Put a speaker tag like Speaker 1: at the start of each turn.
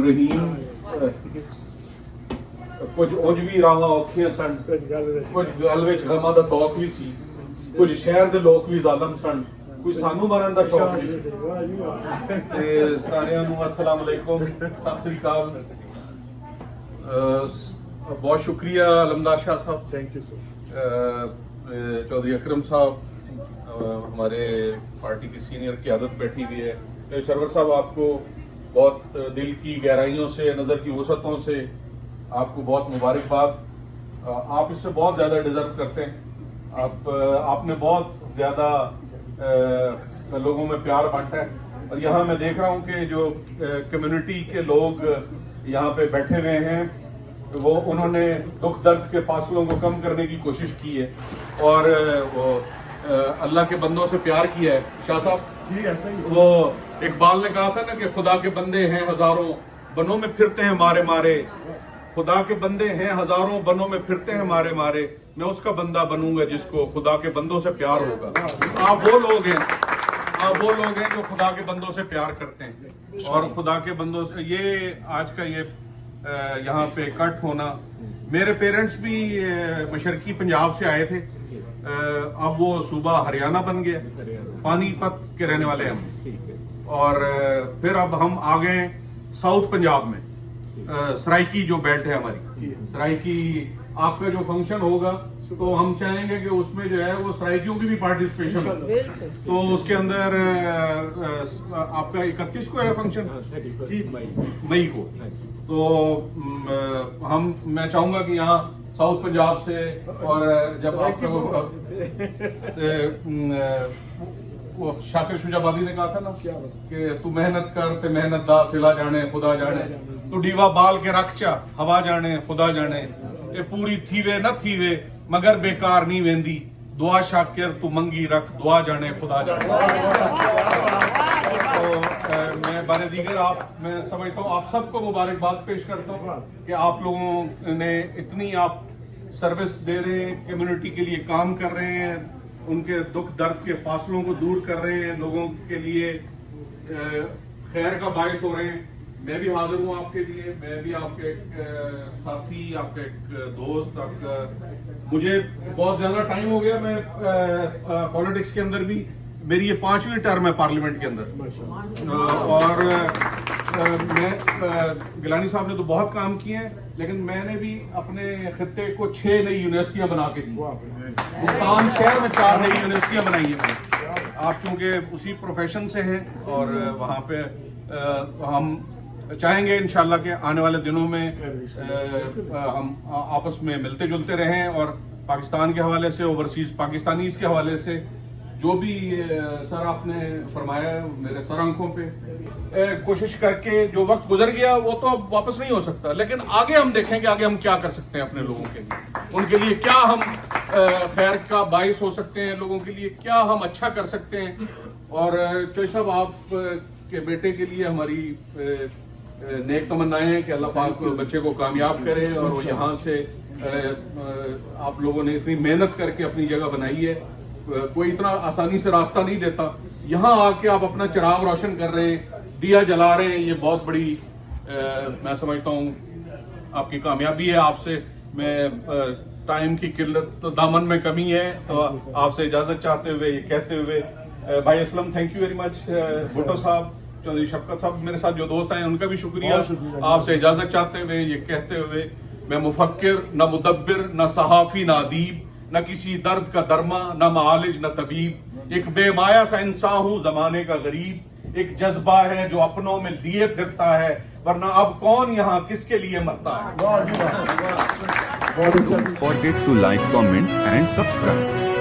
Speaker 1: رحیم کچھ اونج بھی راواں اوکھیاں سن کچھ گل وچ غماں دا توق بھی سی کچھ شہر دے لوگ بھی ظالم سن کوئی سانو مارن دا شوق بھی سی تے ساریاں نوں السلام علیکم ست سری اکال بہت شکریہ علمدار شاہ صاحب
Speaker 2: تھینک یو سر
Speaker 1: چودھری اکرم صاحب ہمارے پارٹی کی سینئر قیادت بیٹھی ہوئی ہے سرور صاحب آپ کو بہت دل کی گہرائیوں سے نظر کی وسعتوں سے آپ کو بہت مبارکباد آپ اس سے بہت زیادہ ڈیزرو کرتے ہیں آپ نے بہت زیادہ لوگوں میں پیار بانٹا ہے اور یہاں میں دیکھ رہا ہوں کہ جو کمیونٹی کے لوگ یہاں پہ بیٹھے ہوئے ہیں وہ انہوں نے دکھ درد کے فاصلوں کو کم کرنے کی کوشش کی ہے اور وہ اللہ کے بندوں سے پیار کیا ہے شاہ صاحب
Speaker 2: جی ایسا ہی
Speaker 1: وہ اقبال نے کہا تھا نا کہ خدا کے بندے ہیں ہزاروں بنوں میں پھرتے ہیں مارے مارے خدا کے بندے ہیں ہزاروں بنوں میں پھرتے ہیں مارے مارے میں اس کا بندہ بنوں گا جس کو خدا کے بندوں سے پیار ہوگا آپ وہ لوگ ہیں جو خدا کے بندوں سے پیار کرتے ہیں اور خدا کے بندوں سے یہ آج کا یہ یہاں پہ کٹ ہونا میرے پیرنٹس بھی مشرقی پنجاب سے آئے تھے اب وہ صوبہ ہریانہ بن گیا پانی پت کے رہنے والے ہیں اور پھر اب ہم آ گئے ساؤتھ پنجاب میں سرائکی جو بیلٹ ہے ہماری سرائکی آپ کا جو فنکشن ہوگا تو ہم چاہیں گے کہ اس میں جو ہے وہ سرائکیوں کی بھی پارٹیسپیشن ہو تو اس کے اندر آپ کا 31 کو ہے فنکشن مئی کو تو میں چاہوں گا کہ یہاں ساؤتھ پنجاب سے اور جب آپ وہ شاکر شجاع آبادی نے کہا تھا نا کہ تو محنت کر تے محنت دا سلا جانے خدا جانے تو ڈیوا بال کے رکھ چا ہوا جانے خدا جانے اے پوری تھیوے نہ تھیوے مگر بیکار نہیں ویندی دعا شاکر تو منگی رکھ دعا جانے خدا جانے تو میں بارے دیگر میں سمجھتا ہوں آپ سب کو مبارکباد پیش کرتا ہوں کہ آپ لوگوں نے اتنی آپ سروس دے رہے ہیں کمیونٹی کے لیے کام کر رہے ہیں ان کے دکھ درد کے فاصلوں کو دور کر رہے ہیں لوگوں کے لیے خیر کا باعث ہو رہے ہیں میں بھی حاضر ہوں آپ کے لیے میں بھی آپ کے ایک ساتھی آپ کا ایک دوست آپ کا مجھے بہت زیادہ ٹائم ہو گیا میں پالیٹکس کے اندر بھی میری یہ 5ویں ٹرم ہے پارلیمنٹ کے اندر اور میں گیلانی صاحب نے تو بہت کام کیے ہیں لیکن میں نے بھی اپنے خطے کو 6 نئی یونیورسٹیاں بنا کے دی ملتان شہر میں 4 نئی یونیورسٹیاں بنائی ہیں آپ چونکہ اسی پروفیشن سے ہیں اور وہاں پہ ہم چاہیں گے انشاءاللہ کہ آنے والے دنوں میں ہم آپس میں ملتے جلتے رہیں اور پاکستان کے حوالے سے اوورسیز پاکستانیز کے حوالے سے جو بھی سر آپ نے فرمایا ہے میرے سر آنکھوں پہ کوشش کر کے جو وقت گزر گیا وہ تو اب واپس نہیں ہو سکتا لیکن آگے ہم دیکھیں کہ آگے ہم کیا کر سکتے ہیں اپنے لوگوں کے لیے ان کے لیے کیا ہم خیر کا باعث ہو سکتے ہیں لوگوں کے لیے کیا ہم اچھا کر سکتے ہیں اور چوہدری صاحب آپ کے بیٹے کے لیے ہماری نیک تمنائیں ہیں کہ اللہ پاک بچے کو کامیاب کرے اور وہ یہاں سے آپ لوگوں نے اتنی محنت کر کے اپنی جگہ بنائی ہے کوئی اتنا آسانی سے راستہ نہیں دیتا یہاں آ کے آپ اپنا چراغ روشن کر رہے ہیں دیا جلا رہے ہیں یہ بہت بڑی میں سمجھتا ہوں آپ کی کامیابی ہے آپ سے میں ٹائم کی قلت دامن میں کمی ہے تو آپ سے اجازت چاہتے ہوئے یہ کہتے ہوئے بھائی Aslam thank you very much Bhutto صاحب چودھری شفقت صاحب میرے ساتھ جو دوست ہیں ان کا بھی شکریہ آپ سے اجازت چاہتے ہوئے یہ کہتے ہوئے میں مفکر نہ مدبر نہ صحافی نہ ادیب نہ کسی درد کا درما نہ معالج نہ طبیب ایک بے مایا سا انسان ہوں زمانے کا غریب ایک جذبہ ہے جو اپنوں میں لیے پھرتا ہے ورنہ اب کون یہاں کس کے لیے مرتا ہے
Speaker 3: Don't forget to like, comment and subscribe.